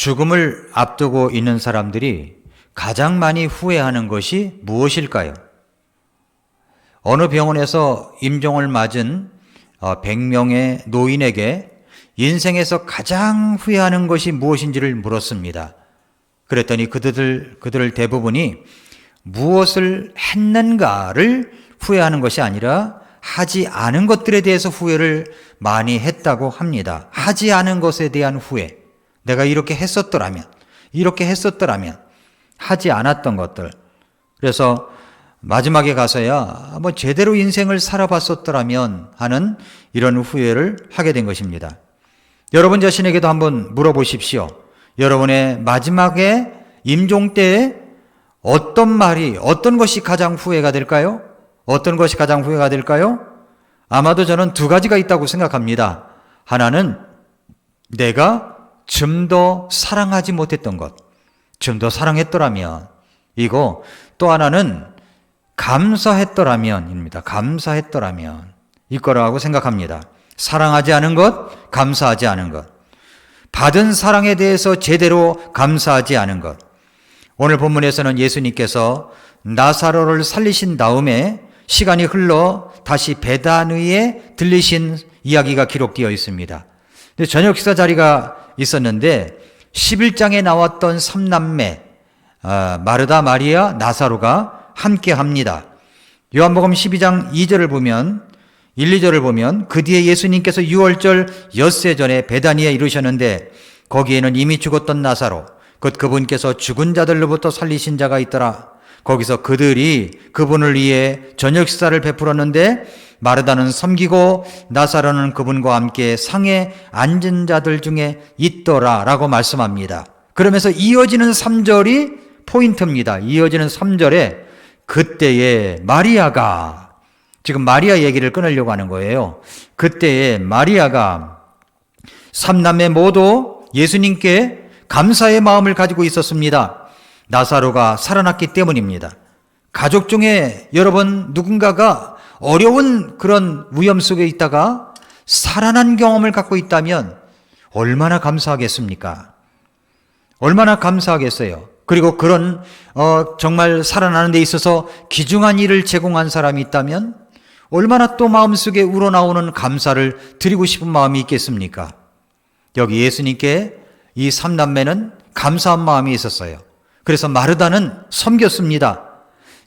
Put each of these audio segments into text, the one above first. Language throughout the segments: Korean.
죽음을 앞두고 있는 사람들이 가장 많이 후회하는 것이 무엇일까요? 어느 병원에서 임종을 맞은 100명의 노인에게 인생에서 가장 후회하는 것이 무엇인지를 물었습니다. 그랬더니 그들 대부분이 무엇을 했는가를 후회하는 것이 아니라 하지 않은 것들에 대해서 후회를 많이 했다고 합니다. 하지 않은 것에 대한 후회. 내가 이렇게 했었더라면, 하지 않았던 것들. 그래서 마지막에 가서야 제대로 인생을 살아봤었더라면 하는 이런 후회를 하게 된 것입니다. 여러분 자신에게도 한번 물어보십시오. 여러분의 마지막에 임종 때에 어떤 것이 가장 후회가 될까요? 아마도 저는 두 가지가 있다고 생각합니다. 하나는 내가 좀 더 사랑하지 못했던 것, 좀 더 사랑했더라면, 이거. 또 하나는 감사했더라면입니다. 이거라고 생각합니다. 사랑하지 않은 것, 감사하지 않은 것. 받은 사랑에 대해서 제대로 감사하지 않은 것. 오늘 본문에서는 예수님께서 나사로를 살리신 다음에 시간이 흘러 다시 베다니에 들리신 이야기가 기록되어 있습니다. 저녁 식사 자리가 있었는데 11장에 나왔던 3남매 마르다, 마리아, 나사로가 함께 합니다. 요한복음 12장 2절을 보면 1, 2절을 보면 그 뒤에 예수님께서 유월절 엿새 전에 베다니에 이르셨는데 거기에는 이미 죽었던 나사로 곧 그분께서 죽은 자들로부터 살리신 자가 있더라. 거기서 그들이 그분을 위해 저녁 식사를 베풀었는데 마르다는 섬기고 나사로는 그분과 함께 상에 앉은 자들 중에 있더라 라고 말씀합니다. 그러면서 이어지는 3절이 포인트입니다. 이어지는 3절에 그때에 마리아가, 지금 마리아 얘기를 끊으려고 하는 거예요. 그때에 마리아가 3남매 모두 예수님께 감사의 마음을 가지고 있었습니다. 나사로가 살아났기 때문입니다. 가족 중에 여러분 누군가가 어려운 그런 위험 속에 있다가 살아난 경험을 갖고 있다면 얼마나 감사하겠습니까? 얼마나 감사하겠어요. 그리고 그런 정말 살아나는 데 있어서 귀중한 일을 제공한 사람이 있다면 얼마나 또 마음속에 우러나오는 감사를 드리고 싶은 마음이 있겠습니까? 여기 예수님께 이 3남매는 감사한 마음이 있었어요. 그래서 마르다는 섬겼습니다.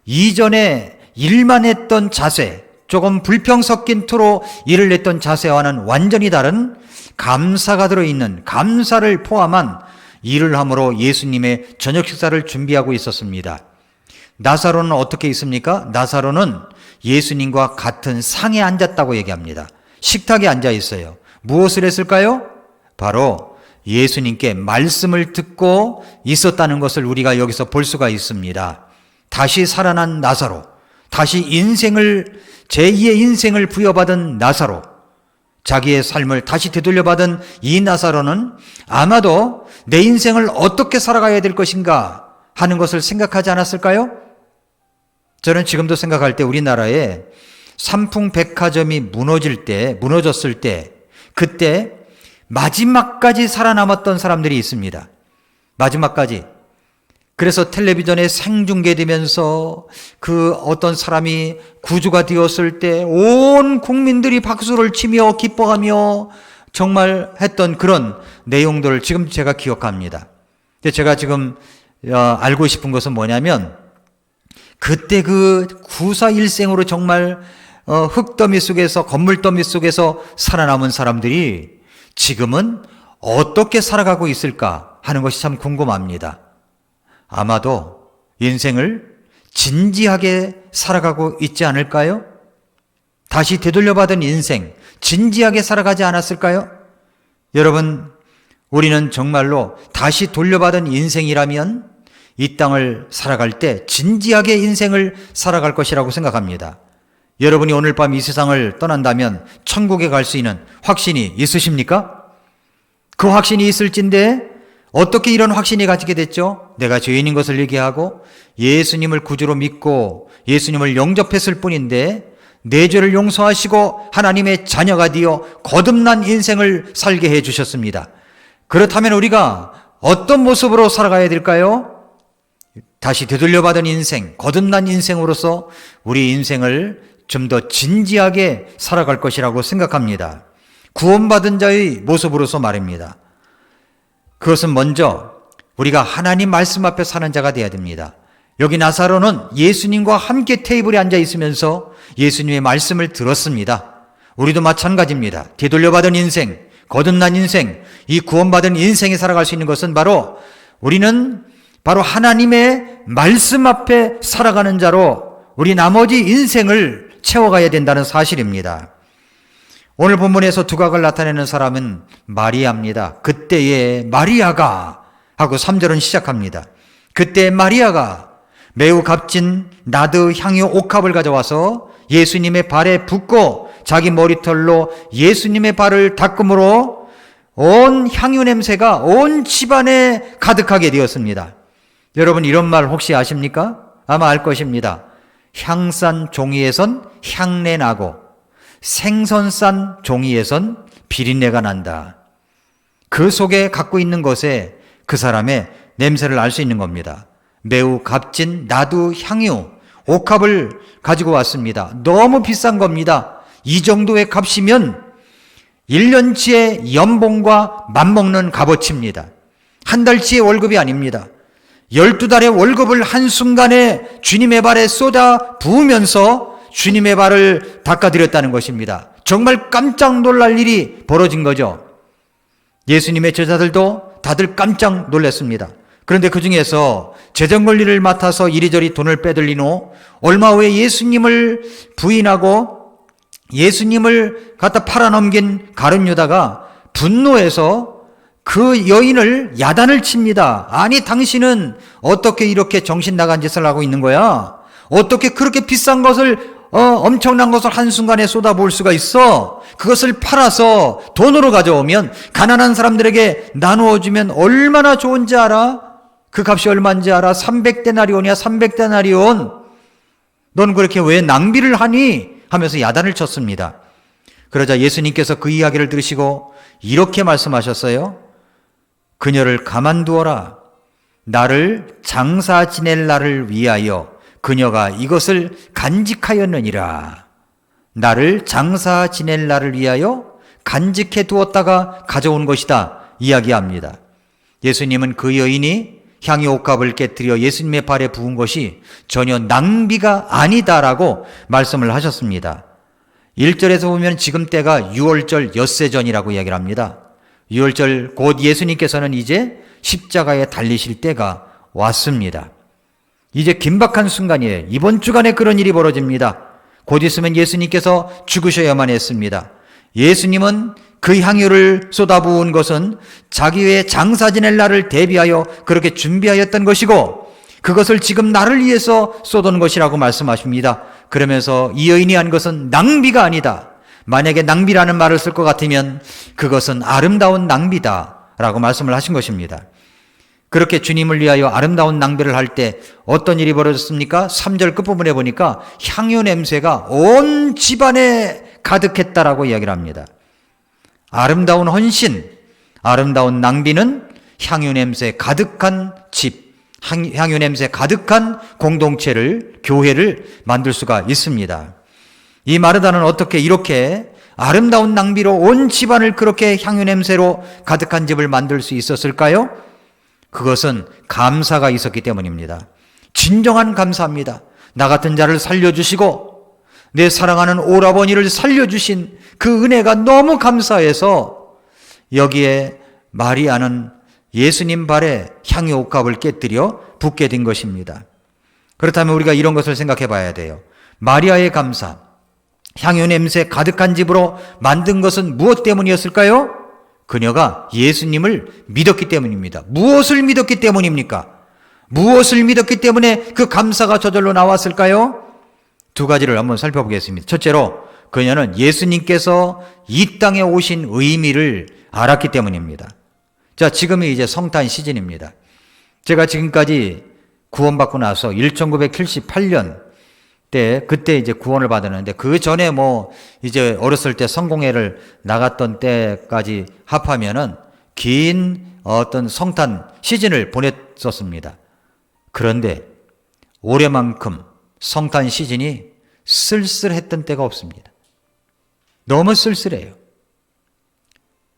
이전에 일만 했던 자세, 조금 불평 섞인 투로 일을 했던 자세와는 완전히 다른 감사가 들어있는, 감사를 포함한 일을 함으로 예수님의 저녁 식사를 준비하고 있었습니다. 나사로는 어떻게 있습니까? 나사로는 예수님과 같은 상에 앉았다고 얘기합니다. 식탁에 앉아 있어요. 무엇을 했을까요? 바로 예수님께 말씀을 듣고 있었다는 것을 우리가 여기서 볼 수가 있습니다. 다시 살아난 나사로, 다시 제2의 인생을 부여받은 나사로, 자기의 삶을 다시 되돌려받은 이 나사로는 아마도 내 인생을 어떻게 살아가야 될 것인가 하는 것을 생각하지 않았을까요? 저는 지금도 생각할 때 우리나라에 삼풍백화점이 무너졌을 때 그때 마지막까지 살아남았던 사람들이 있습니다. 마지막까지. 그래서 텔레비전에 생중계되면서 그 어떤 사람이 구조가 되었을 때 온 국민들이 박수를 치며 기뻐하며 정말 했던 그런 내용들을 지금 제가 기억합니다. 근데 제가 지금 알고 싶은 것은 뭐냐면 그때 그 구사일생으로 정말 흙더미 속에서, 건물더미 속에서 살아남은 사람들이 지금은 어떻게 살아가고 있을까 하는 것이 참 궁금합니다. 아마도 인생을 진지하게 살아가고 있지 않을까요? 다시 되돌려받은 인생, 진지하게 살아가지 않았을까요? 여러분, 우리는 정말로 다시 돌려받은 인생이라면 이 땅을 살아갈 때 진지하게 인생을 살아갈 것이라고 생각합니다. 여러분이 오늘 밤 이 세상을 떠난다면 천국에 갈 수 있는 확신이 있으십니까? 그 확신이 있을진데 어떻게 이런 확신이 가지게 됐죠? 내가 죄인인 것을 얘기하고 예수님을 구주로 믿고 예수님을 영접했을 뿐인데 내 죄를 용서하시고 하나님의 자녀가 되어 거듭난 인생을 살게 해 주셨습니다. 그렇다면 우리가 어떤 모습으로 살아가야 될까요? 다시 되돌려받은 인생, 거듭난 인생으로서 우리 인생을 좀 더 진지하게 살아갈 것이라고 생각합니다. 구원받은 자의 모습으로서 말입니다. 그것은 먼저 우리가 하나님 말씀 앞에 사는 자가 되어야 됩니다. 여기 나사로는 예수님과 함께 테이블에 앉아 있으면서 예수님의 말씀을 들었습니다. 우리도 마찬가지입니다. 되돌려받은 인생, 거듭난 인생, 이 구원받은 인생에 살아갈 수 있는 것은 우리는 바로 하나님의 말씀 앞에 살아가는 자로 우리 나머지 인생을 채워가야 된다는 사실입니다. 오늘 본문에서 두각을 나타내는 사람은 마리아입니다. 그때에 마리아가 하고 3절은 시작합니다. 그때 마리아가 매우 값진 나드 향유 옥합을 가져와서 예수님의 발에 붓고 자기 머리털로 예수님의 발을 닦음으로 온 향유 냄새가 온 집안에 가득하게 되었습니다. 여러분 이런 말 혹시 아십니까? 아마 알 것입니다. 향산 종이에선 향내 나고 생선 싼 종이에선 비린내가 난다. 그 속에 갖고 있는 것에 그 사람의 냄새를 알 수 있는 겁니다. 매우 값진 나두 향유 옥합을 가지고 왔습니다. 너무 비싼 겁니다. 이 정도의 값이면 1년치의 연봉과 맞먹는 값어치입니다. 한 달치의 월급이 아닙니다. 12달의 월급을 한순간에 주님의 발에 쏟아 부으면서 주님의 발을 닦아드렸다는 것입니다. 정말 깜짝 놀랄 일이 벌어진 거죠. 예수님의 제자들도 다들 깜짝 놀랐습니다. 그런데 그 중에서 재정관리를 맡아서 이리저리 돈을 빼들린 후 얼마 후에 예수님을 부인하고 예수님을 갖다 팔아넘긴 가룟 유다가 분노해서 그 여인을 야단을 칩니다. 아니 당신은 어떻게 이렇게 정신 나간 짓을 하고 있는 거야? 어떻게 그렇게 비싼 것을 엄청난 것을 한순간에 쏟아부을 수가 있어? 그것을 팔아서 돈으로 가져오면 가난한 사람들에게 나누어주면 얼마나 좋은지 알아? 그 값이 얼마인지 알아? 300데나리온이야 300데나리온. 넌 그렇게 왜 낭비를 하니? 하면서 야단을 쳤습니다. 그러자 예수님께서 그 이야기를 들으시고 이렇게 말씀하셨어요. 그녀를 가만두어라. 나를 장사 지낼 날을 위하여 그녀가 이것을 간직하였느니라. 나를 장사 지낼 날을 위하여 간직해 두었다가 가져온 것이다 이야기합니다. 예수님은 그 여인이 향유 옥합을 깨뜨려 예수님의 발에 부은 것이 전혀 낭비가 아니다라고 말씀을 하셨습니다. 1절에서 보면 지금 때가 유월절 엿새 전이라고 이야기를 합니다. 유월절 곧 예수님께서는 이제 십자가에 달리실 때가 왔습니다. 이제 긴박한 순간이에요. 이번 주간에 그런 일이 벌어집니다. 곧 있으면 예수님께서 죽으셔야만 했습니다. 예수님은 그 향유를 쏟아부은 것은 자기의 장사 지낼 날을 대비하여 그렇게 준비하였던 것이고 그것을 지금 나를 위해서 쏟은 것이라고 말씀하십니다. 그러면서 이 여인이 한 것은 낭비가 아니다. 만약에 낭비라는 말을 쓸 것 같으면 그것은 아름다운 낭비다라고 말씀을 하신 것입니다. 그렇게 주님을 위하여 아름다운 낭비를 할 때 어떤 일이 벌어졌습니까? 3절 끝부분에 보니까 향유 냄새가 온 집안에 가득했다라고 이야기를 합니다. 아름다운 헌신, 아름다운 낭비는 향유 냄새 가득한 집, 향유 냄새 가득한 공동체를, 교회를 만들 수가 있습니다. 이 마르다는 어떻게 이렇게 아름다운 낭비로 온 집안을 그렇게 향유 냄새로 가득한 집을 만들 수 있었을까요? 그것은 감사가 있었기 때문입니다. 진정한 감사입니다. 나 같은 자를 살려주시고 내 사랑하는 오라버니를 살려주신 그 은혜가 너무 감사해서 여기에 마리아는 예수님 발에 향유 옥합을 깨뜨려 붓게 된 것입니다. 그렇다면 우리가 이런 것을 생각해 봐야 돼요. 마리아의 감사, 향유 냄새 가득한 집으로 만든 것은 무엇 때문이었을까요? 그녀가 예수님을 믿었기 때문입니다. 무엇을 믿었기 때문입니까? 무엇을 믿었기 때문에 그 감사가 저절로 나왔을까요? 두 가지를 한번 살펴보겠습니다. 첫째로 그녀는 예수님께서 이 땅에 오신 의미를 알았기 때문입니다. 자, 지금이 이제 성탄 시즌입니다. 제가 지금까지 구원받고 나서 1978년 때 그때 이제 구원을 받았는데 그 전에 이제 어렸을 때 성공회를 나갔던 때까지 합하면은 긴 어떤 성탄 시즌을 보냈었습니다. 그런데 올해만큼 성탄 시즌이 쓸쓸했던 때가 없습니다. 너무 쓸쓸해요.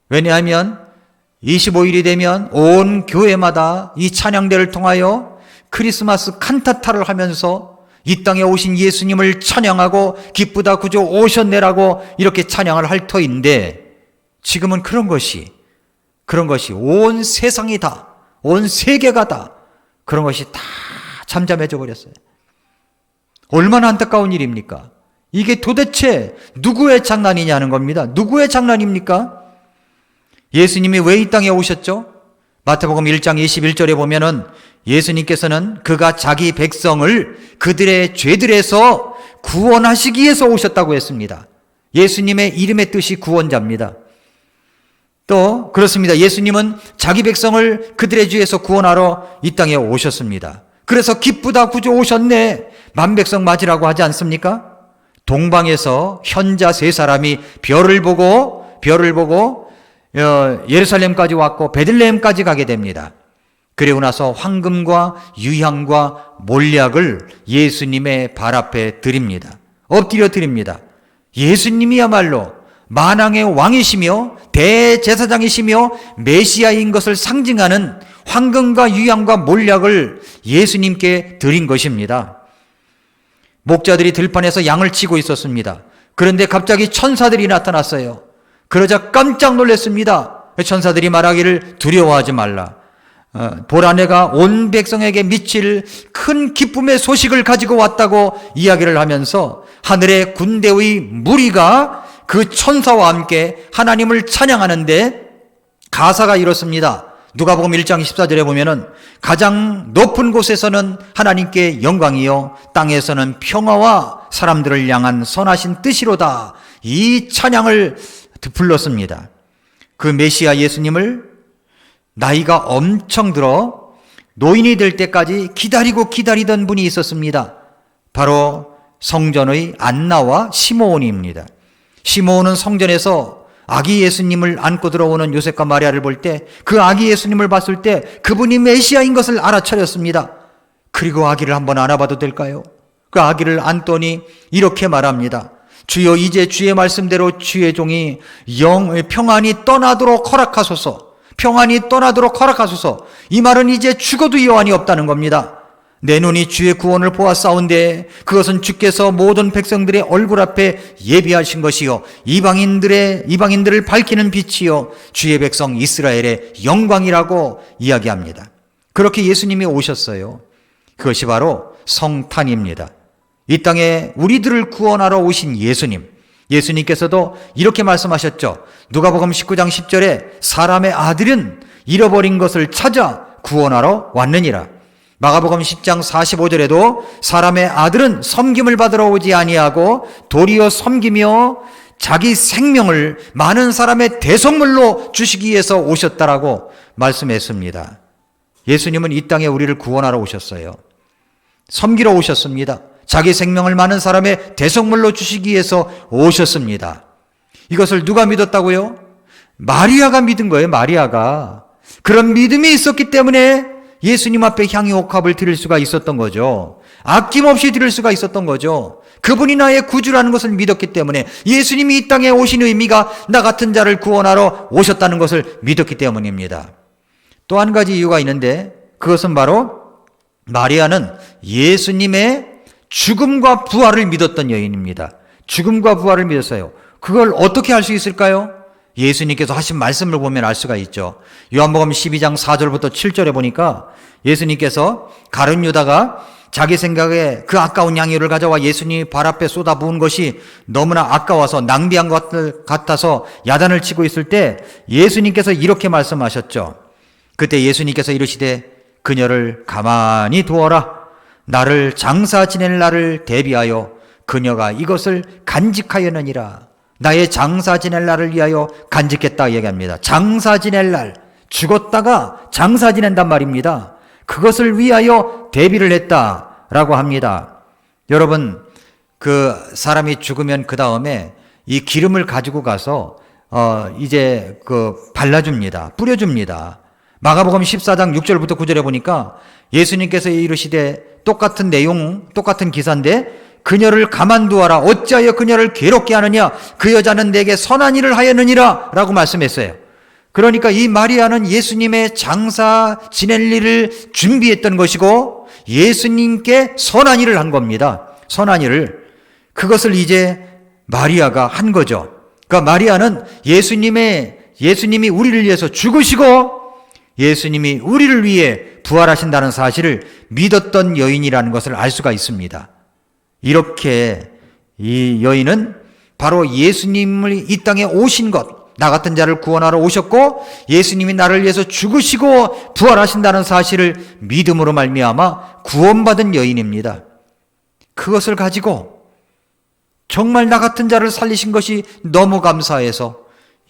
왜냐하면 25일이 되면 온 교회마다 이 찬양대를 통하여 크리스마스 칸타타를 하면서 이 땅에 오신 예수님을 찬양하고 기쁘다 구주 오셨네라고 이렇게 찬양을 할 터인데, 지금은 그런 것이 온 세상이 다, 온 세계가 다 그런 것이 다 잠잠해져 버렸어요. 얼마나 안타까운 일입니까? 이게 도대체 누구의 장난이냐는 겁니다. 누구의 장난입니까? 예수님이 왜 이 땅에 오셨죠? 마태복음 1장 21절에 보면은 예수님께서는 그가 자기 백성을 그들의 죄들에서 구원하시기 위해서 오셨다고 했습니다. 예수님의 이름의 뜻이 구원자입니다. 또 그렇습니다. 예수님은 자기 백성을 그들의 죄에서 구원하러 이 땅에 오셨습니다. 그래서 기쁘다 구주 오셨네, 만백성 맞으라고 하지 않습니까? 동방에서 현자 세 사람이 별을 보고 예루살렘까지 왔고 베들레헴까지 가게 됩니다. 그리고 나서 황금과 유향과 몰약을 예수님의 발 앞에 드립니다. 엎드려 드립니다. 예수님이야말로 만왕의 왕이시며 대제사장이시며 메시아인 것을 상징하는 황금과 유향과 몰약을 예수님께 드린 것입니다. 목자들이 들판에서 양을 치고 있었습니다. 그런데 갑자기 천사들이 나타났어요. 그러자 깜짝 놀랐습니다. 천사들이 말하기를 두려워하지 말라. 보라, 내가 온 백성에게 미칠 큰 기쁨의 소식을 가지고 왔다고 이야기를 하면서 하늘의 군대의 무리가 그 천사와 함께 하나님을 찬양하는데, 가사가 이렇습니다. 누가복음 1장 14절에 보면은 가장 높은 곳에서는 하나님께 영광이요 땅에서는 평화와 사람들을 향한 선하신 뜻이로다, 이 찬양을 불렀습니다. 그 메시아 예수님을 나이가 엄청 들어 노인이 될 때까지 기다리던 분이 있었습니다. 바로 성전의 안나와 시므온입니다. 시므온은 성전에서 아기 예수님을 안고 들어오는 요셉과 마리아를 볼 때, 그 아기 예수님을 봤을 때 그분이 메시아인 것을 알아차렸습니다. 그리고 아기를 한번 안아봐도 될까요? 그 아기를 안더니 이렇게 말합니다. 주여, 이제 주의 말씀대로 주의 종이 평안이 떠나도록 허락하소서. 평안이 떠나도록 허락하소서. 이 말은 이제 죽어도 여한이 없다는 겁니다. 내 눈이 주의 구원을 보았사온데 그것은 주께서 모든 백성들의 얼굴 앞에 예비하신 것이요 이방인들을 밝히는 빛이요 주의 백성 이스라엘의 영광이라고 이야기합니다. 그렇게 예수님이 오셨어요. 그것이 바로 성탄입니다. 이 땅에 우리들을 구원하러 오신 예수님께서도 이렇게 말씀하셨죠. 누가복음 19장 10절에 사람의 아들은 잃어버린 것을 찾아 구원하러 왔느니라. 마가복음 10장 45절에도 사람의 아들은 섬김을 받으러 오지 아니하고 도리어 섬기며 자기 생명을 많은 사람의 대속물로 주시기 위해서 오셨다라고 말씀했습니다. 예수님은 이 땅에 우리를 구원하러 오셨어요. 섬기러 오셨습니다. 자기 생명을 많은 사람의 대속물로 주시기 위해서 오셨습니다. 이것을 누가 믿었다고요? 마리아가 믿은 거예요. 마리아가. 그런 믿음이 있었기 때문에 예수님 앞에 향유 옥합을 드릴 수가 있었던 거죠. 아낌없이 드릴 수가 있었던 거죠. 그분이 나의 구주라는 것을 믿었기 때문에, 예수님이 이 땅에 오신 의미가 나 같은 자를 구원하러 오셨다는 것을 믿었기 때문입니다. 또 한 가지 이유가 있는데, 그것은 바로 마리아는 예수님의 죽음과 부활을 믿었던 여인입니다. 죽음과 부활을 믿었어요. 그걸 어떻게 알 수 있을까요? 예수님께서 하신 말씀을 보면 알 수가 있죠. 요한복음 12장 4절부터 7절에 보니까 예수님께서 가룟 유다가 자기 생각에 그 아까운 양유를 가져와 예수님 발 앞에 쏟아 부은 것이 너무나 아까워서 낭비한 것 같아서 야단을 치고 있을 때 예수님께서 이렇게 말씀하셨죠. 그때 예수님께서 이르시되 그녀를 가만히 두어라. 나를 장사 지낼 날을 대비하여 그녀가 이것을 간직하였느니라. 나의 장사 지낼 날을 위하여 간직했다 얘기합니다. 장사 지낼 날, 죽었다가 장사 지낸단 말입니다. 그것을 위하여 대비를 했다라고 합니다. 여러분, 그 사람이 죽으면 그 다음에 이 기름을 가지고 가서 이제 발라줍니다. 뿌려줍니다. 마가복음 14장 6절부터 9절에 보니까 예수님께서 이르시되 똑같은 내용, 똑같은 기사인데 그녀를 가만두어라. 어찌하여 그녀를 괴롭게 하느냐. 그 여자는 내게 선한 일을 하였느니라 라고 말씀했어요. 그러니까 이 마리아는 예수님의 장사 지낼 일을 준비했던 것이고 예수님께 선한 일을 한 겁니다. 선한 일을. 그것을 이제 마리아가 한 거죠. 그러니까 마리아는 예수님이 우리를 위해서 죽으시고 예수님이 우리를 위해 부활하신다는 사실을 믿었던 여인이라는 것을 알 수가 있습니다. 이렇게 이 여인은 바로 예수님을 이 땅에 오신 것, 나 같은 자를 구원하러 오셨고 예수님이 나를 위해서 죽으시고 부활하신다는 사실을 믿음으로 말미암아 구원받은 여인입니다. 그것을 가지고 정말 나 같은 자를 살리신 것이 너무 감사해서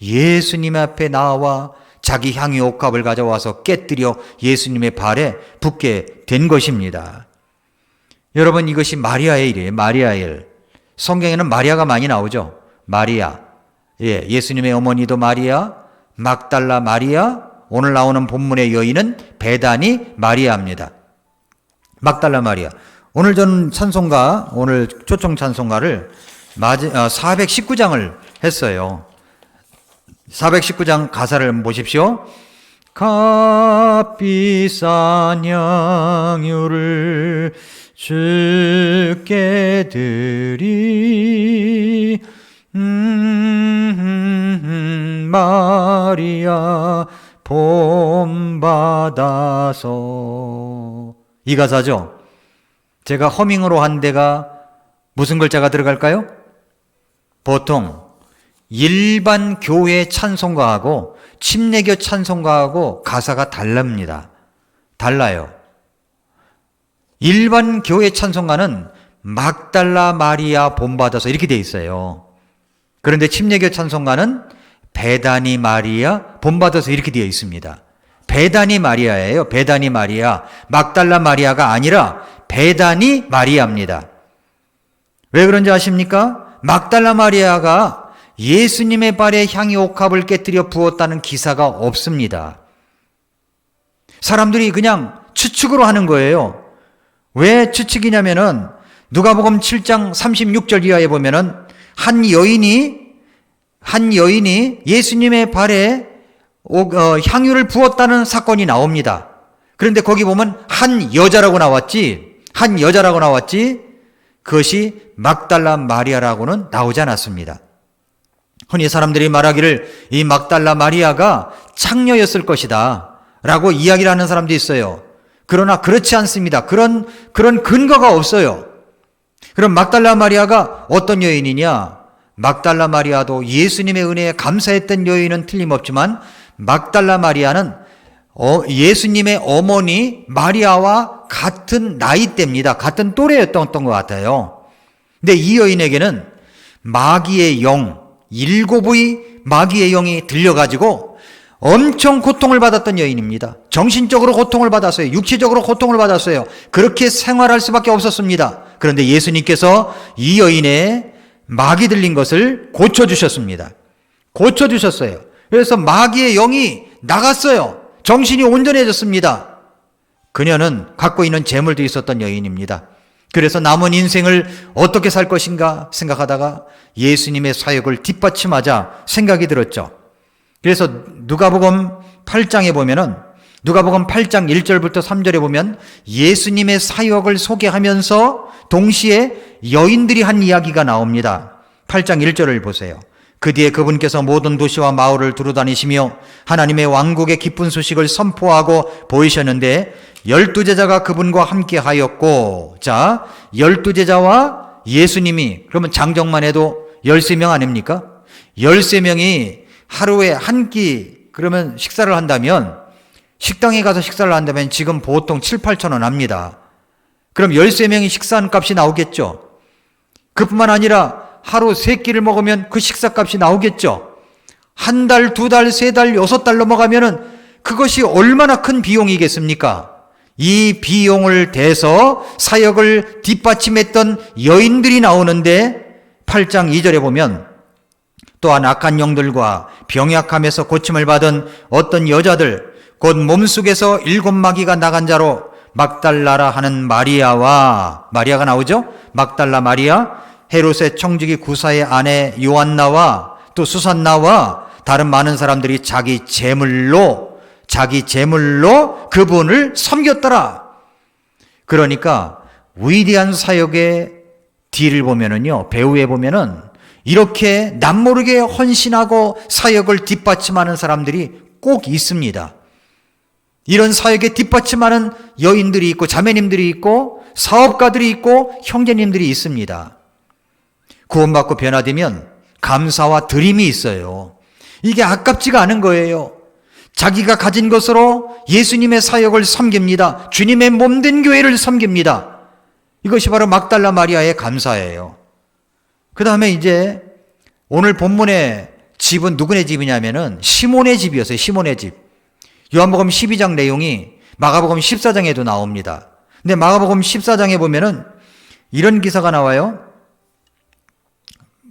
예수님 앞에 나와 자기 향유 옥합을 가져와서 깨뜨려 예수님의 발에 붓게 된 것입니다. 여러분, 이것이 마리아의 일이에요. 마리아의 일. 성경에는 마리아가 많이 나오죠. 마리아. 예수님의 어머니도 마리아, 막달라 마리아, 오늘 나오는 본문의 여인은 베다니 마리아입니다. 막달라 마리아. 오늘 전 찬송가, 오늘 초청 찬송가를 419장을 했어요. 419장 가사를 보십시오. 값비싼 양유를 주께 드리 마리아 본받아서. 이 가사죠. 제가 허밍으로 한 데가 무슨 글자가 들어갈까요? 보통 일반 교회 찬송가하고 침례교 찬송가하고 가사가 다릅니다. 달라요. 일반 교회 찬송가는 막달라 마리아 본받아서 이렇게 돼 있어요. 그런데 침례교 찬송가는 베다니 마리아 본받아서 이렇게 되어 있습니다. 베다니 마리아예요. 베다니 마리아. 막달라 마리아가 아니라 베다니 마리아입니다. 왜 그런지 아십니까? 막달라 마리아가 예수님의 발에 향유 옥합을 깨뜨려 부었다는 기사가 없습니다. 사람들이 그냥 추측으로 하는 거예요. 왜 추측이냐면은 누가복음 7장 36절 이하에 보면은 한 여인이 예수님의 발에 향유를 부었다는 사건이 나옵니다. 그런데 거기 보면 한 여자라고 나왔지 그것이 막달라 마리아라고는 나오지 않았습니다. 흔히 사람들이 말하기를 이 막달라 마리아가 창녀였을 것이다 라고 이야기를 하는 사람도 있어요. 그러나 그렇지 않습니다. 그런 근거가 없어요. 그럼 막달라 마리아가 어떤 여인이냐? 막달라 마리아도 예수님의 은혜에 감사했던 여인은 틀림없지만 막달라 마리아는 예수님의 어머니 마리아와 같은 나이대입니다. 같은 또래였던 것 같아요. 근데 이 여인에게는 마귀의 영, 7의 마귀의 영이 들려가지고 엄청 고통을 받았던 여인입니다. 정신적으로 고통을 받았어요. 육체적으로 고통을 받았어요. 그렇게 생활할 수밖에 없었습니다. 그런데 예수님께서 이 여인의 마귀 들린 것을 고쳐주셨습니다. 고쳐주셨어요. 그래서 마귀의 영이 나갔어요. 정신이 온전해졌습니다. 그녀는 갖고 있는 재물도 있었던 여인입니다. 그래서 남은 인생을 어떻게 살 것인가 생각하다가 예수님의 사역을 뒷받침하자 생각이 들었죠. 그래서 누가복음 8장에 보면은 누가복음 8장 1절부터 3절에 보면 예수님의 사역을 소개하면서 동시에 여인들이 한 이야기가 나옵니다. 8장 1절을 보세요. 그 뒤에 그분께서 모든 도시와 마을을 두루다니시며 하나님의 왕국의 기쁜 소식을 선포하고 보이셨는데 12제자가 그분과 함께 하였고, 자, 12제자와 예수님이, 그러면 장정만 해도 13명 아닙니까? 13명이 하루에 한 끼, 그러면 식사를 한다면, 식당에 가서 식사를 한다면 지금 보통 7, 8천 원 합니다. 그럼 13명이 식사한 값이 나오겠죠. 그뿐만 아니라 하루 3끼를 먹으면 그 식사값이 나오겠죠. 한 달, 2달, 3달, 6달 넘어가면은 그것이 얼마나 큰 비용이겠습니까? 이 비용을 대서 사역을 뒷받침했던 여인들이 나오는데 8장 2절에 보면 또한 악한 영들과 병약함에서 고침을 받은 어떤 여자들 곧 몸속에서 7마귀가 나간 자로 막달라라 하는 마리아가 나오죠? 막달라 마리아, 헤롯의 청지기 구사의 아내 요한나와 또 수산나와 다른 많은 사람들이 자기 재물로 그분을 섬겼더라. 그러니까 위대한 사역의 뒤를 보면은요, 배후에 보면은 이렇게 남모르게 헌신하고 사역을 뒷받침하는 사람들이 꼭 있습니다. 이런 사역에 뒷받침하는 여인들이 있고 자매님들이 있고 사업가들이 있고 형제님들이 있습니다. 구원받고 변화되면 감사와 드림이 있어요. 이게 아깝지가 않은 거예요. 자기가 가진 것으로 예수님의 사역을 섬깁니다. 주님의 몸된 교회를 섬깁니다. 이것이 바로 막달라 마리아의 감사예요. 그 다음에 이제 오늘 본문의 집은 누구네 집이냐면은 시몬의 집이었어요. 시몬의 집. 요한복음 12장 내용이 마가복음 14장에도 나옵니다. 근데 마가복음 14장에 보면은 이런 기사가 나와요.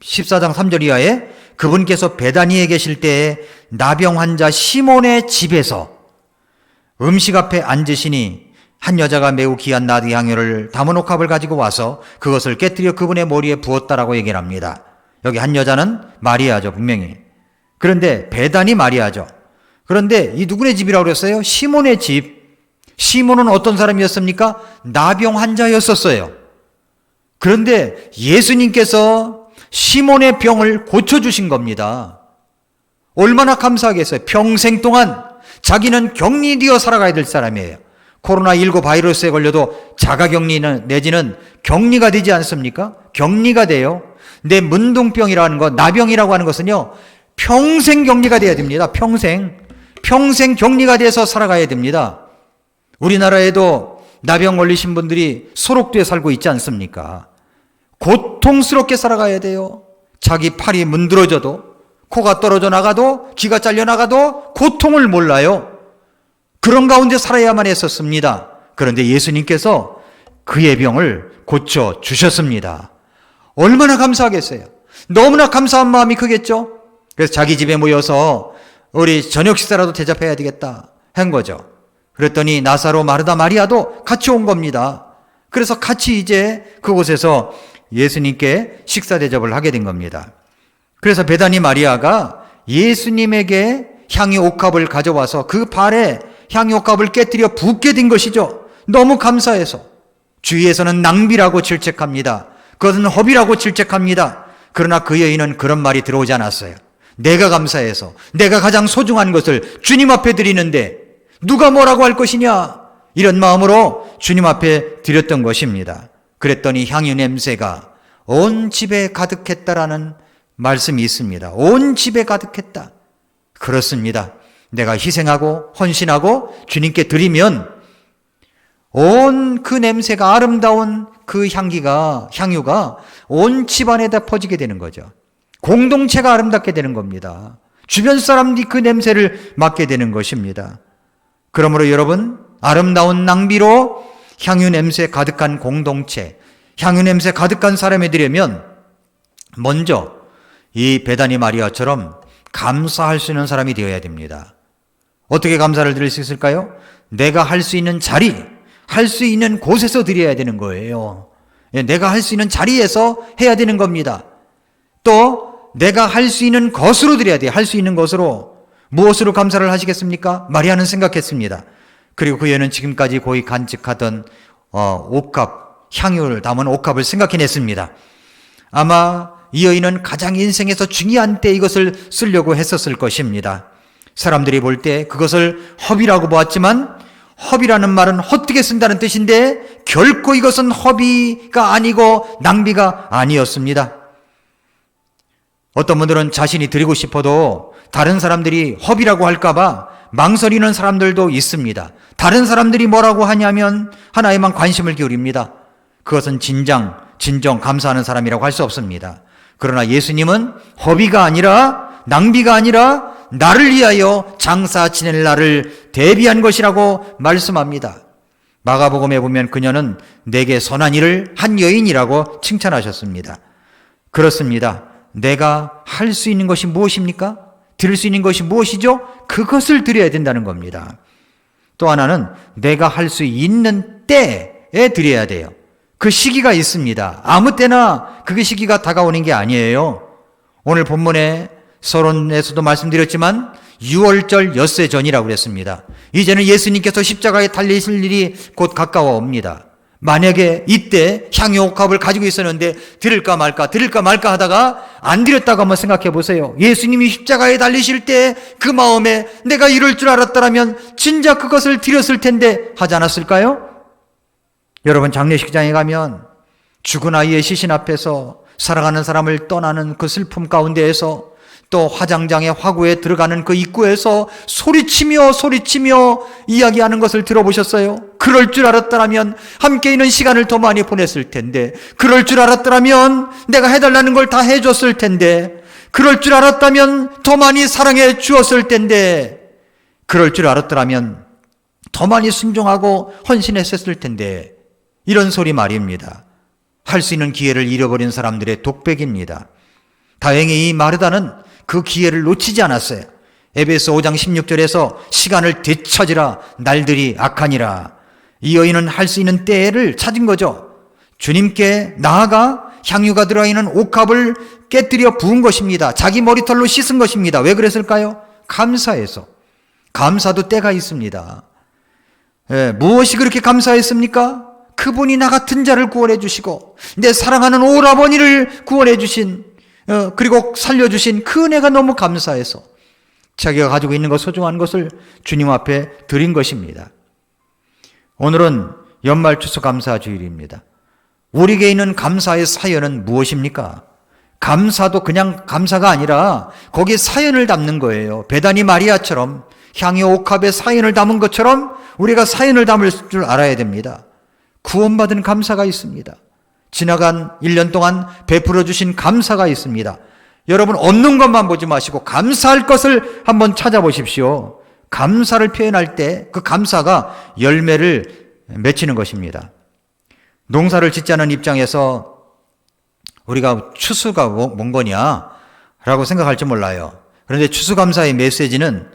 14장 3절 이하에 그분께서 베다니에 계실 때에 나병 환자 시몬의 집에서 음식 앞에 앉으시니 한 여자가 매우 귀한 나드 향유를 담은 옥합을 가지고 와서 그것을 깨뜨려 그분의 머리에 부었다라고 얘기를 합니다. 여기 한 여자는 마리아죠, 분명히. 그런데 베다니 마리아죠. 그런데 이 누구네 집이라고 그랬어요? 시몬의 집. 시몬은 어떤 사람이었습니까? 나병 환자였었어요. 그런데 예수님께서 시몬의 병을 고쳐주신 겁니다. 얼마나 감사하겠어요. 평생 동안 자기는 격리되어 살아가야 될 사람이에요. 코로나19 바이러스에 걸려도 자가격리는 내지는 격리가 되지 않습니까? 격리가 돼요. 근데 문둥병이라는 것, 나병이라고 하는 것은요, 평생 격리가 돼야 됩니다. 평생 격리가 돼서 살아가야 됩니다. 우리나라에도 나병 걸리신 분들이 소록도에 살고 있지 않습니까? 고통스럽게 살아가야 돼요. 자기 팔이 문드러져도, 코가 떨어져 나가도, 귀가 잘려 나가도 고통을 몰라요. 그런 가운데 살아야만 했었습니다. 그런데 예수님께서 그의 병을 고쳐주셨습니다. 얼마나 감사하겠어요. 너무나 감사한 마음이 크겠죠. 그래서 자기 집에 모여서 우리 저녁 식사라도 대접해야 되겠다 한 거죠. 그랬더니 나사로, 마르다, 마리아도 같이 온 겁니다. 그래서 같이 이제 그곳에서 예수님께 식사 대접을 하게 된 겁니다. 그래서 베다니 마리아가 예수님에게 향유 옥합을 가져와서 그 발에 향유 옥합을 깨뜨려 붓게 된 것이죠. 너무 감사해서. 주위에서는 낭비라고 질책합니다. 그것은 허비라고 질책합니다. 그러나 그 여인은 그런 말이 들어오지 않았어요. 내가 감사해서 내가 가장 소중한 것을 주님 앞에 드리는데 누가 뭐라고 할 것이냐, 이런 마음으로 주님 앞에 드렸던 것입니다. 그랬더니 향유 냄새가 온 집에 가득했다라는 말씀이 있습니다. 온 집에 가득했다. 그렇습니다. 내가 희생하고 헌신하고 주님께 드리면 온 그 냄새가, 아름다운 그 향유가 온 집안에다 퍼지게 되는 거죠. 공동체가 아름답게 되는 겁니다. 주변 사람들이 그 냄새를 맡게 되는 것입니다. 그러므로 여러분, 아름다운 낭비로 향유 냄새 가득한 공동체, 향유 냄새 가득한 사람이 되려면 먼저 이 베다니 마리아처럼 감사할 수 있는 사람이 되어야 됩니다. 어떻게 감사를 드릴 수 있을까요? 내가 할 수 있는 자리, 할 수 있는 곳에서 드려야 되는 거예요. 내가 할 수 있는 자리에서 해야 되는 겁니다. 또 내가 할 수 있는 것으로 드려야 돼요. 할 수 있는 것으로. 무엇으로 감사를 하시겠습니까? 마리아는 생각했습니다. 그리고 그 여인은 지금까지 고이 간직하던 옥합, 향유를 담은 옥합을 생각해냈습니다. 아마 이 여인은 가장 인생에서 중요한 때 이것을 쓰려고 했었을 것입니다. 사람들이 볼 때 그것을 허비라고 보았지만, 허비라는 말은 헛되게 쓴다는 뜻인데 결코 이것은 허비가 아니고 낭비가 아니었습니다. 어떤 분들은 자신이 드리고 싶어도 다른 사람들이 허비라고 할까봐 망설이는 사람들도 있습니다. 다른 사람들이 뭐라고 하냐면 하나에만 관심을 기울입니다. 그것은 진정 감사하는 사람이라고 할 수 없습니다. 그러나 예수님은 허비가 아니라, 낭비가 아니라 나를 위하여 장사 지낼 날을 대비한 것이라고 말씀합니다. 마가복음에 보면 그녀는 내게 선한 일을 한 여인이라고 칭찬하셨습니다. 그렇습니다. 내가 할 수 있는 것이 무엇입니까? 드릴 수 있는 것이 무엇이죠? 그것을 드려야 된다는 겁니다. 또 하나는 내가 할 수 있는 때에 드려야 돼요. 그 시기가 있습니다. 아무 때나 그 시기가 다가오는 게 아니에요. 오늘 본문에 서론에서도 말씀드렸지만 6월절 엿새 전이라고 그랬습니다. 이제는 예수님께서 십자가에 달리실 일이 곧 가까워 옵니다. 만약에 이때 향유옥합을 가지고 있었는데 드릴까 말까 하다가 안 드렸다고 한번 생각해 보세요. 예수님이 십자가에 달리실 때 그 마음에 내가 이럴 줄 알았더라면 진작 그것을 드렸을 텐데 하지 않았을까요? 여러분, 장례식장에 가면 죽은 아이의 시신 앞에서 사랑하는 사람을 떠나는 그 슬픔 가운데에서 또 화장장의 화구에 들어가는 그 입구에서 소리치며 이야기하는 것을 들어보셨어요? 그럴 줄 알았더라면 함께 있는 시간을 더 많이 보냈을 텐데, 그럴 줄 알았더라면 내가 해달라는 걸 다 해줬을 텐데, 그럴 줄 알았다면 더 많이 사랑해 주었을 텐데, 그럴 줄 알았더라면 더 많이 순종하고 헌신했을 텐데, 이런 소리 말입니다. 할 수 있는 기회를 잃어버린 사람들의 독백입니다. 다행히 이 마르다는 그 기회를 놓치지 않았어요. 에베소 5장 16절에서 시간을 되찾으라, 날들이 악하니라. 이 여인은 할 수 있는 때를 찾은 거죠. 주님께 나아가 향유가 들어있는 옥합을 깨뜨려 부은 것입니다. 자기 머리털로 씻은 것입니다. 왜 그랬을까요? 감사해서. 감사도 때가 있습니다. 무엇이 그렇게 감사했습니까? 그분이 나 같은 자를 구원해 주시고 내 사랑하는 오라버니를 구원해 주신, 그리고 살려주신 그 은혜가 너무 감사해서 자기가 가지고 있는 것, 소중한 것을 주님 앞에 드린 것입니다. 오늘은 연말 추수감사 주일입니다. 우리에게 있는 감사의 사연은 무엇입니까? 감사도 그냥 감사가 아니라 거기에 사연을 담는 거예요. 베다니 마리아처럼 향유 옥합에 사연을 담은 것처럼 우리가 사연을 담을 줄 알아야 됩니다. 구원받은 감사가 있습니다. 지나간 1년 동안 베풀어 주신 감사가 있습니다. 여러분, 얻는 것만 보지 마시고 감사할 것을 한번 찾아보십시오. 감사를 표현할 때 그 감사가 열매를 맺히는 것입니다. 농사를 짓자는 입장에서 우리가 추수가 뭔 거냐라고 생각할지 몰라요. 그런데 추수감사의 메시지는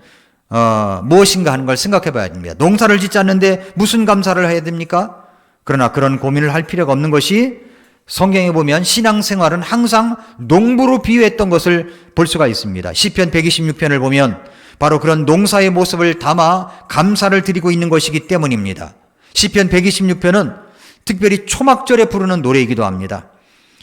무엇인가 하는 걸 생각해 봐야 됩니다. 농사를 짓지 않는데 무슨 감사를 해야 됩니까? 그러나 그런 고민을 할 필요가 없는 것이, 성경에 보면 신앙생활은 항상 농부로 비유했던 것을 볼 수가 있습니다. 시편 126편을 보면 바로 그런 농사의 모습을 담아 감사를 드리고 있는 것이기 때문입니다. 시편 126편은 특별히 초막절에 부르는 노래이기도 합니다.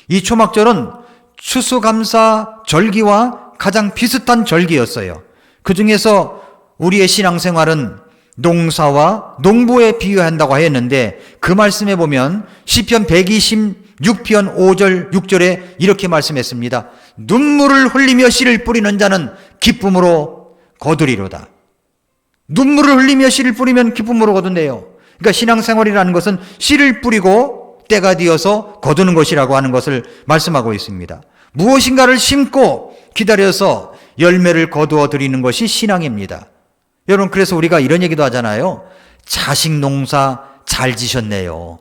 이 초막절은 추수감사 절기와 가장 비슷한 절기였어요. 그 중에서 우리의 신앙생활은 농사와 농부에 비유한다고 했는데, 그 말씀에 보면 시편 126편 5절 6절에 이렇게 말씀했습니다. 눈물을 흘리며 씨를 뿌리는 자는 기쁨으로 거두리로다. 눈물을 흘리며 씨를 뿌리면 기쁨으로 거둔대요. 그러니까 신앙생활이라는 것은 씨를 뿌리고 때가 되어서 거두는 것이라고 하는 것을 말씀하고 있습니다. 무엇인가를 심고 기다려서 열매를 거두어 드리는 것이 신앙입니다. 여러분, 그래서 우리가 이런 얘기도 하잖아요. 자식 농사 잘 지셨네요.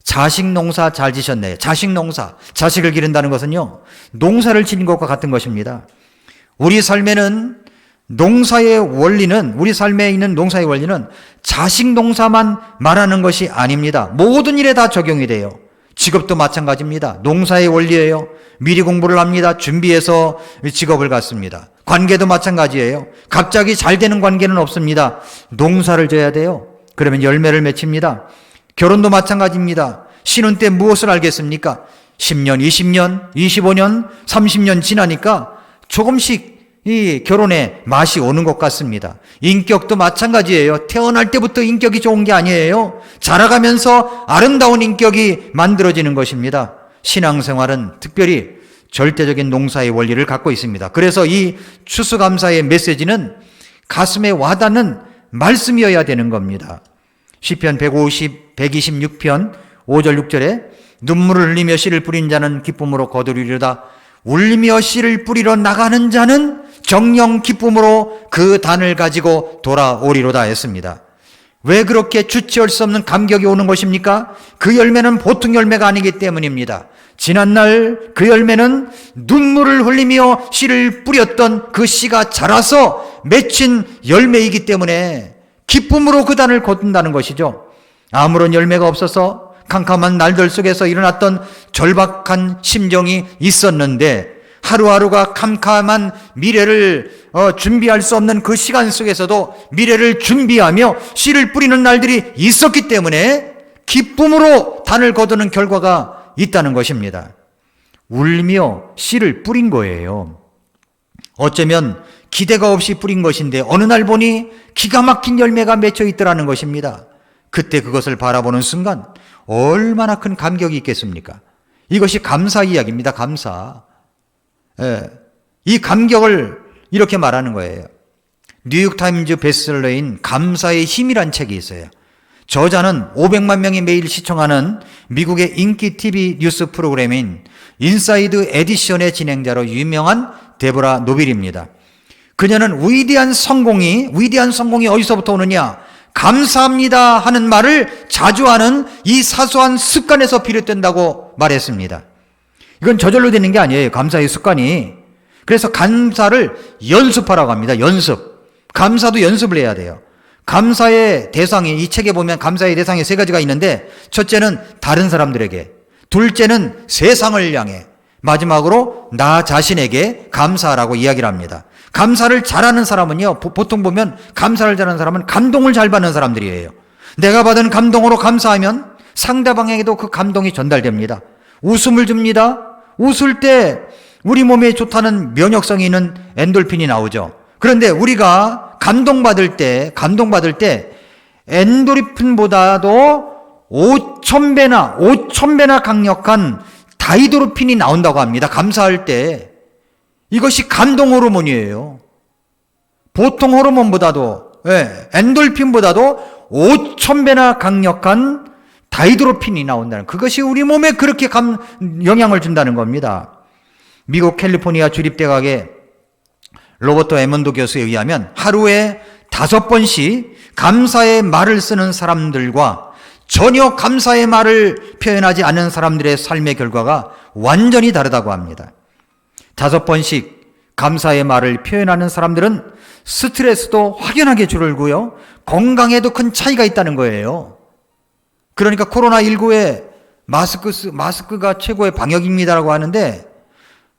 자식 농사 잘 지셨네요. 자식 농사, 자식을 기른다는 것은요, 농사를 짓는 것과 같은 것입니다. 우리 삶에는 농사의 원리는, 우리 삶에 있는 농사의 원리는 자식 농사만 말하는 것이 아닙니다. 모든 일에 다 적용이 돼요. 직업도 마찬가지입니다. 농사의 원리예요. 미리 공부를 합니다. 준비해서 직업을 갖습니다. 관계도 마찬가지예요. 갑자기 잘 되는 관계는 없습니다. 농사를 져야 돼요. 그러면 열매를 맺힙니다. 결혼도 마찬가지입니다. 신혼 때 무엇을 알겠습니까? 10년, 20년, 25년, 30년 지나니까 조금씩 이 결혼에 맛이 오는 것 같습니다. 인격도 마찬가지예요. 태어날 때부터 인격이 좋은 게 아니에요. 자라가면서 아름다운 인격이 만들어지는 것입니다. 신앙생활은 특별히 절대적인 농사의 원리를 갖고 있습니다. 그래서 이 추수감사의 메시지는 가슴에 와닿는 말씀이어야 되는 겁니다. 시편 126편 5절 6절에 눈물을 흘리며 씨를 뿌린 자는 기쁨으로 거두리로다. 울며 씨를 뿌리러 나가는 자는 정령 기쁨으로 그 단을 가지고 돌아오리로다 했습니다. 왜 그렇게 주체할 수 없는 감격이 오는 것입니까? 그 열매는 보통 열매가 아니기 때문입니다. 지난날 그 열매는 눈물을 흘리며 씨를 뿌렸던 그 씨가 자라서 맺힌 열매이기 때문에 기쁨으로 그 단을 거둔다는 것이죠. 아무런 열매가 없어서 캄캄한 날들 속에서 일어났던 절박한 심정이 있었는데 하루하루가 캄캄한 미래를 준비할 수 없는 그 시간 속에서도 미래를 준비하며 씨를 뿌리는 날들이 있었기 때문에 기쁨으로 단을 거두는 결과가 있다는 것입니다. 울며 씨를 뿌린 거예요. 어쩌면 기대가 없이 뿌린 것인데 어느 날 보니 기가 막힌 열매가 맺혀 있더라는 것입니다. 그때 그것을 바라보는 순간 얼마나 큰 감격이 있겠습니까? 이것이 감사 이야기입니다. 감사. 이 감격을 이렇게 말하는 거예요. 뉴욕타임즈 베스트셀러인 감사의 힘이란 책이 있어요. 저자는 500만 명이 매일 시청하는 미국의 인기 TV 뉴스 프로그램인 인사이드 에디션의 진행자로 유명한 데보라 노빌입니다. 그녀는 위대한 성공이 어디서부터 오느냐? 감사합니다 하는 말을 자주 하는 이 사소한 습관에서 비롯된다고 말했습니다. 이건 저절로 되는 게 아니에요. 감사의 습관이. 그래서 감사를 연습하라고 합니다. 연습. 감사도 연습을 해야 돼요. 감사의 대상이, 이 책에 보면 감사의 대상이 세 가지가 있는데, 첫째는 다른 사람들에게, 둘째는 세상을 향해, 마지막으로 나 자신에게 감사하라고 이야기를 합니다. 감사를 잘하는 사람은요, 보통 보면 감사를 잘하는 사람은 감동을 잘 받는 사람들이에요. 내가 받은 감동으로 감사하면 상대방에게도 그 감동이 전달됩니다. 웃음을 줍니다. 웃을 때 우리 몸에 좋다는 면역성이 있는 엔돌핀이 나오죠. 그런데 우리가 감동받을 때 엔도르핀보다도 5,000배나 강력한 다이도르핀이 나온다고 합니다. 감사할 때. 이것이 감동 호르몬이에요. 보통 호르몬보다도, 엔돌핀보다도 5,000배나 강력한 다이도르핀이 나온다는, 그것이 우리 몸에 그렇게 영향을 준다는 겁니다. 미국 캘리포니아 주립대학의 로버트 에먼드 교수에 의하면 하루에 5번씩 감사의 말을 쓰는 사람들과 전혀 감사의 말을 표현하지 않는 사람들의 삶의 결과가 완전히 다르다고 합니다. 5번씩 감사의 말을 표현하는 사람들은 스트레스도 확연하게 줄고요, 건강에도 큰 차이가 있다는 거예요. 그러니까 코로나19에 마스크가 최고의 방역입니다라고 하는데,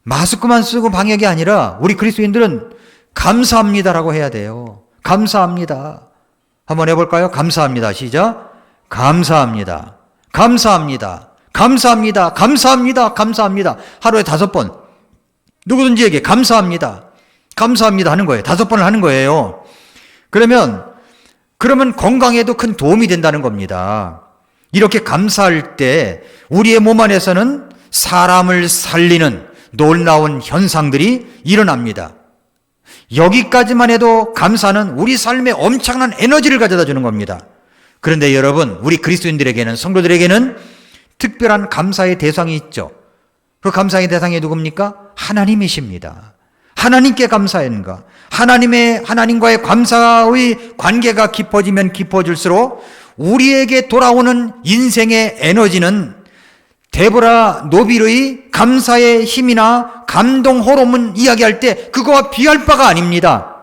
마스크만 쓰고 방역이 아니라 우리 그리스도인들은 감사합니다라고 해야 돼요. 감사합니다. 한번 해볼까요? 감사합니다. 시작. 감사합니다. 감사합니다. 감사합니다. 감사합니다. 감사합니다. 하루에 5번. 누구든지에게 감사합니다. 감사합니다 하는 거예요. 5번을 하는 거예요. 그러면 건강에도 큰 도움이 된다는 겁니다. 이렇게 감사할 때 우리의 몸 안에서는 사람을 살리는 놀라운 현상들이 일어납니다. 여기까지만 해도 감사는 우리 삶에 엄청난 에너지를 가져다 주는 겁니다. 그런데 여러분, 우리 그리스도인들에게는, 성도들에게는 특별한 감사의 대상이 있죠. 그 감사의 대상이 누굽니까? 하나님이십니다. 하나님께 감사하는가? 하나님과의 감사의 관계가 깊어지면 깊어질수록 우리에게 돌아오는 인생의 에너지는 데보라 노빌의 감사의 힘이나 감동 호르몬 이야기할 때 그거와 비할 바가 아닙니다.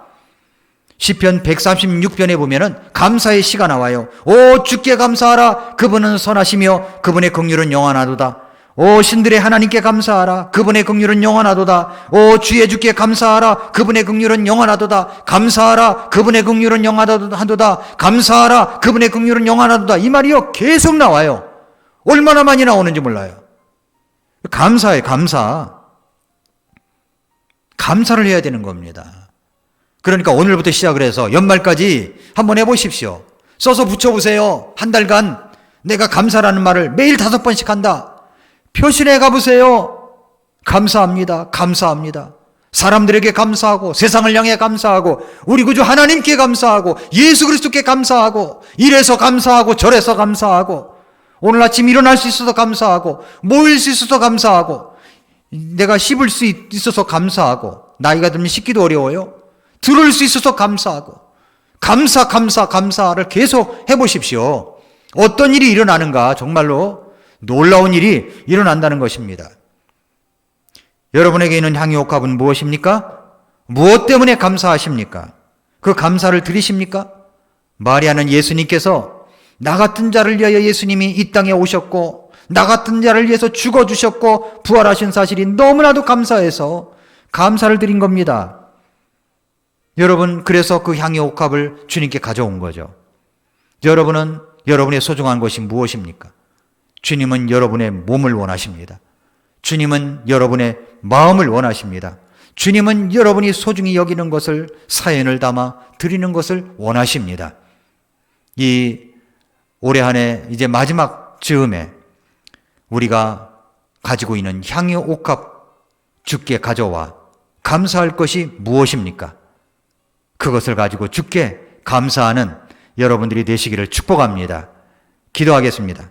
시편 136편에 보면은 감사의 시가 나와요. 오 주께 감사하라. 그분은 선하시며 그분의 긍휼은 영원하도다. 오 신들의 하나님께 감사하라. 그분의 긍휼은 영원하도다. 오 주의 주께 감사하라. 그분의 긍휼은 영원하도다. 감사하라. 그분의 긍휼은 영원하도다. 감사하라. 그분의 긍휼은 영원하도다. 이 말이요 계속 나와요. 얼마나 많이 나오는지 몰라요. 감사해, 감사. 감사를 해야 되는 겁니다. 그러니까 오늘부터 시작을 해서 연말까지 한번 해보십시오. 써서 붙여보세요. 한 달간 내가 감사라는 말을 매일 5번씩 한다. 표시해 가보세요. 감사합니다. 감사합니다. 사람들에게 감사하고, 세상을 향해 감사하고, 우리 구주 하나님께 감사하고, 예수 그리스도께 감사하고, 이래서 감사하고, 저래서 감사하고, 오늘 아침 일어날 수 있어서 감사하고, 모일 수 있어서 감사하고, 내가 씹을 수 있어서 감사하고, 나이가 들면 씹기도 어려워요. 들을 수 있어서 감사하고, 감사를 계속 해보십시오. 어떤 일이 일어나는가 정말로 놀라운 일이 일어난다는 것입니다. 여러분에게 있는 향유옥합은 무엇입니까? 무엇 때문에 감사하십니까? 그 감사를 드리십니까? 마리아는 예수님께서 나 같은 자를 위하여 예수님이 이 땅에 오셨고 나 같은 자를 위해서 죽어주셨고 부활하신 사실이 너무나도 감사해서 감사를 드린 겁니다. 여러분, 그래서 그 향유 옥합을 주님께 가져온 거죠. 여러분은 여러분의 소중한 것이 무엇입니까? 주님은 여러분의 몸을 원하십니다. 주님은 여러분의 마음을 원하십니다. 주님은 여러분이 소중히 여기는 것을 사연을 담아 드리는 것을 원하십니다. 이 올해 한 해 이제 마지막 즈음에 우리가 가지고 있는 향유 옥합 주께 가져와 감사할 것이 무엇입니까? 그것을 가지고 주께 감사하는 여러분들이 되시기를 축복합니다. 기도하겠습니다.